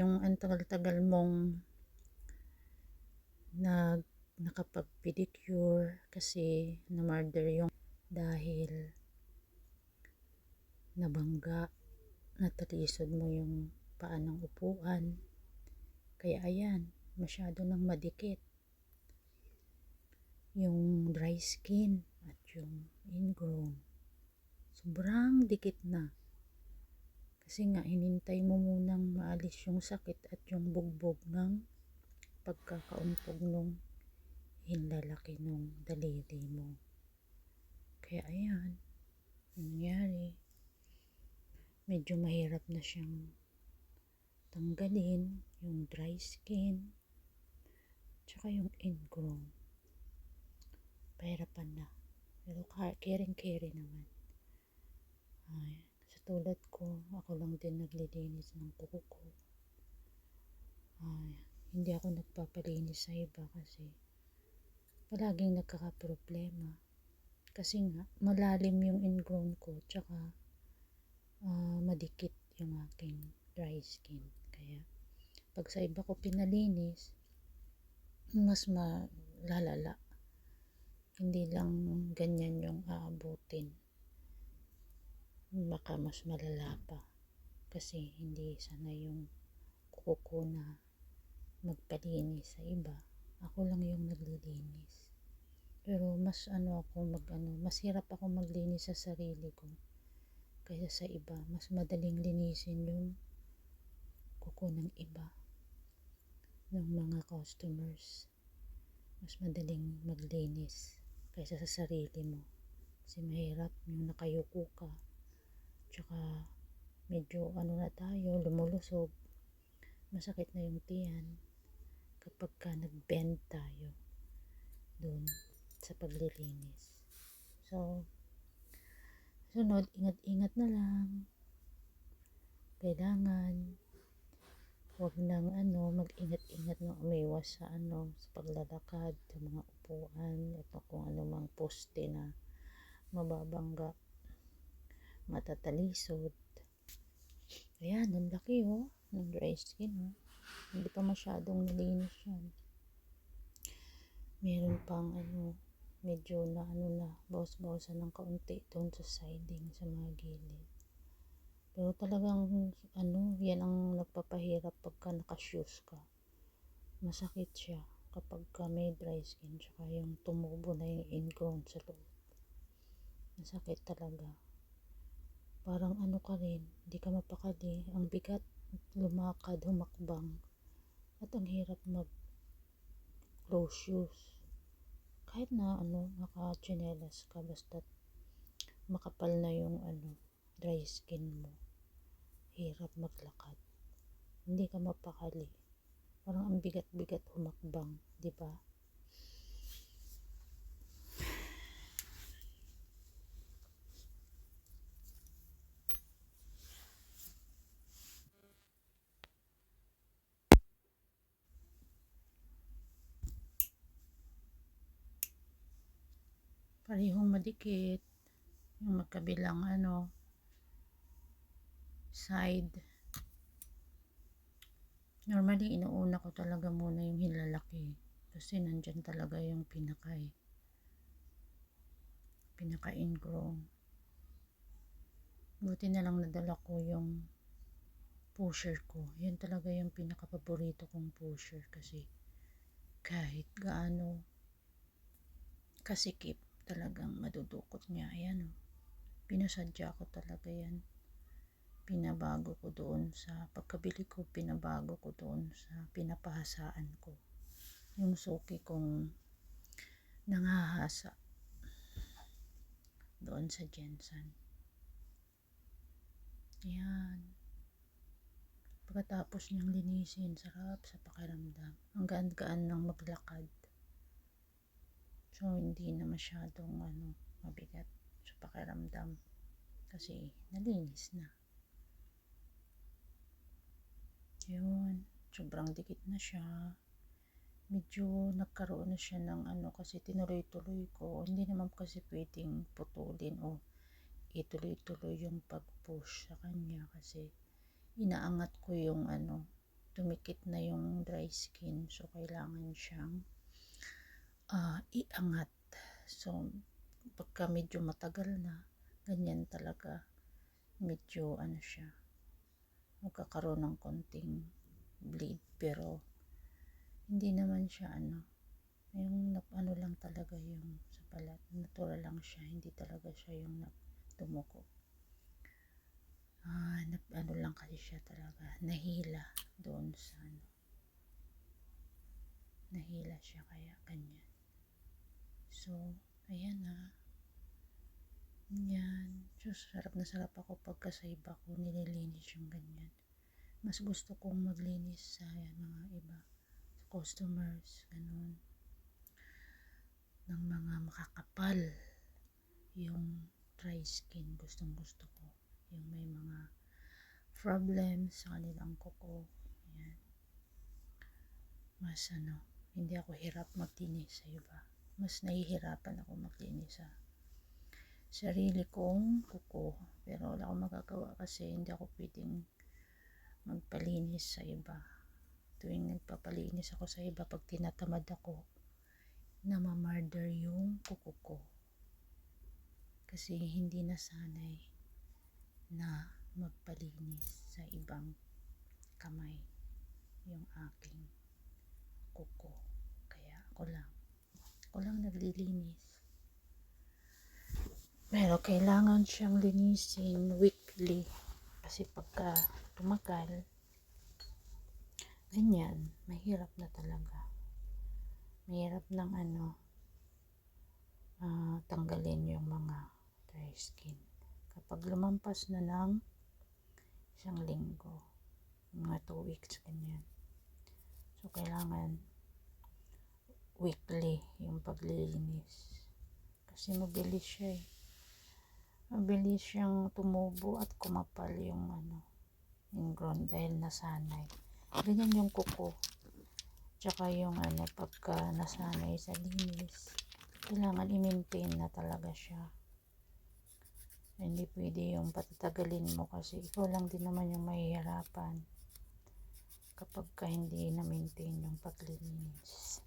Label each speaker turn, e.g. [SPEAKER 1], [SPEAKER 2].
[SPEAKER 1] yung ang tagal-tagal mong nakapag-pedicure kasi na-murder yung dahil nabangga, natalisod mo yung paa ng upuan. Kaya ayan, masyado nang madikit yung dry skin at yung ingrown. Sobrang dikit na. Kasi nga, hinintay mo munang maalis yung sakit at yung bugbog ng pagkakaumpog nung hinlalaki nung daliri mo. Kaya ayan, nangyari. Medyo mahirap na siyang tanggalin yung dry skin tsaka yung ingrown. Pahirapan na. Pero caring naman. Ay, sa tulad ko, ako lang din naglilinis ng kuko ko. Ay, hindi ako nagpapalinis sa iba kasi palaging nagkakaproblema. Kasi nga, malalim yung ingrown ko tsaka madikit yung aking dry skin. Kaya, pag sa iba ko pinalinis, mas malalala. Hindi lang ganyan yung aabutin. Baka mas malala pa. Kasi hindi sana yung kuko ko na magpalinis sa iba. Ako lang yung naglilinis. Pero mas mas hirap ako maglinis sa sarili ko kaysa sa iba. Mas madaling linisin yung kuko ng iba, ng mga customers. Mas madaling maglinis kaysa sa sarili mo. Kasi mahirap yung nakayuko ka. Tsaka medyo na tayo, lumulusog. Masakit na yung tiyan kapag ka nag-bend tayo dun sa paglilinis. So, sunod, ingat-ingat na lang. Kailangan wag nang mag-ingat-ingat na umiwas sa sa paglalakad, sa mga upuan, ito kung ano mang poste na mababangga, matatalisod. Ayan, ang laki ng dry skin Hindi pa masyadong nalinis yan. Meron pang medyo na bawas-bawasan ng kaunti doon sa siding, sa mga gilid. Pero talagang yan ang nagpapahirap pagka naka-shoes ka. Masakit siya kapag ka may dry skin tsaka yung tumubo na yung ingrown sa loob. Masakit talaga. Parang ka rin, hindi ka mapakali. Ang bigat lumakad, humakbang. At ang hirap mag-close shoes. Kahit na naka-tsinelas ka, basta makapal na yung dry skin mo. Hirap maglakad. Hindi ka mapakali. Parang ang bigat-bigat humakbang, di ba? Parehong madikit yung magkabilang side. Normally inuuna ko talaga muna yung hinlalaki kasi nandyan talaga yung pinaka ingrown. Buti na lang nadala ko yung pusher ko. Yan talaga yung pinaka paborito kong pusher kasi kahit gaano kasikip, talagang madudukot niya. Ayan pinasadya ko talaga yan. Pinabago ko doon sa pagkabili ko, pinabago ko doon sa pinapahasaan ko. Yung suki kong nangahasa doon sa Jensen. Ayan. Pagkatapos niyang linisin, sarap sa pakiramdam. Ang gaan-gaan ng maglakad. So, hindi na masyadong mabigat sa pakiramdam. Kasi, nalinis na. Yun. Sobrang dikit na siya. Medyo nagkaroon na siya ng kasi tinuloy-tuloy ko. Hindi naman kasi pwedeng putulin o ituloy-tuloy yung pag-push sa kanya kasi inaangat ko yung tumikit na yung dry skin. So, kailangan siyang iangat. So, pagka medyo matagal na, ganyan talaga. Medyo siya, magkakaroon ng konting bleed. Pero, hindi naman siya yung lang talaga yung sa balat. Natural lang siya, hindi talaga siya yung tumuko. Lang kasi siya talaga, nahila doon sa nahila siya kaya ganyan. So, ayan yan. So, sarap na sarap ako pagka sa iba ko nililinis yung ganyan. Mas gusto kong maglinis sa mga iba, sa customers, ganun, ng mga makakapal yung dry skin. Gustong gusto ko yung may mga problems sa kanilang kuko. Ayan. Mas hindi ako hirap maglinis sa iba. Mas nahihirapan ako maglinis sa sarili kong kuko. Pero wala akong magagawa kasi hindi ako pwedeng magpalinis sa iba. Tuwing nagpapalinis ako sa iba, pag tinatamad ako, namamarder yung kuko ko. Kasi hindi nasanay na magpalinis sa ibang kamay yung aking kuko. Kaya ako lang naglilinis. Pero kailangan siyang linisin weekly. Kasi pagka tumagal, ganyan, mahirap na talaga. Mahirap ng tanggalin yung mga dry skin. Kapag lumampas na ng 1 linggo, mga 2 weeks, ganyan. So, kailangan weekly yung paglilinis. Kasi mabilis siya Mabilis siyang tumubo at kumapal yung yung ground dahil nasanay. Ganyan yung kuko. Tsaka yung pagka nasanay sa linis, kailangan i-maintain na talaga siya. Hindi pwede yung patatagalin mo kasi ikaw lang din naman yung mahihirapan kapag hindi na-maintain yung paglilinis.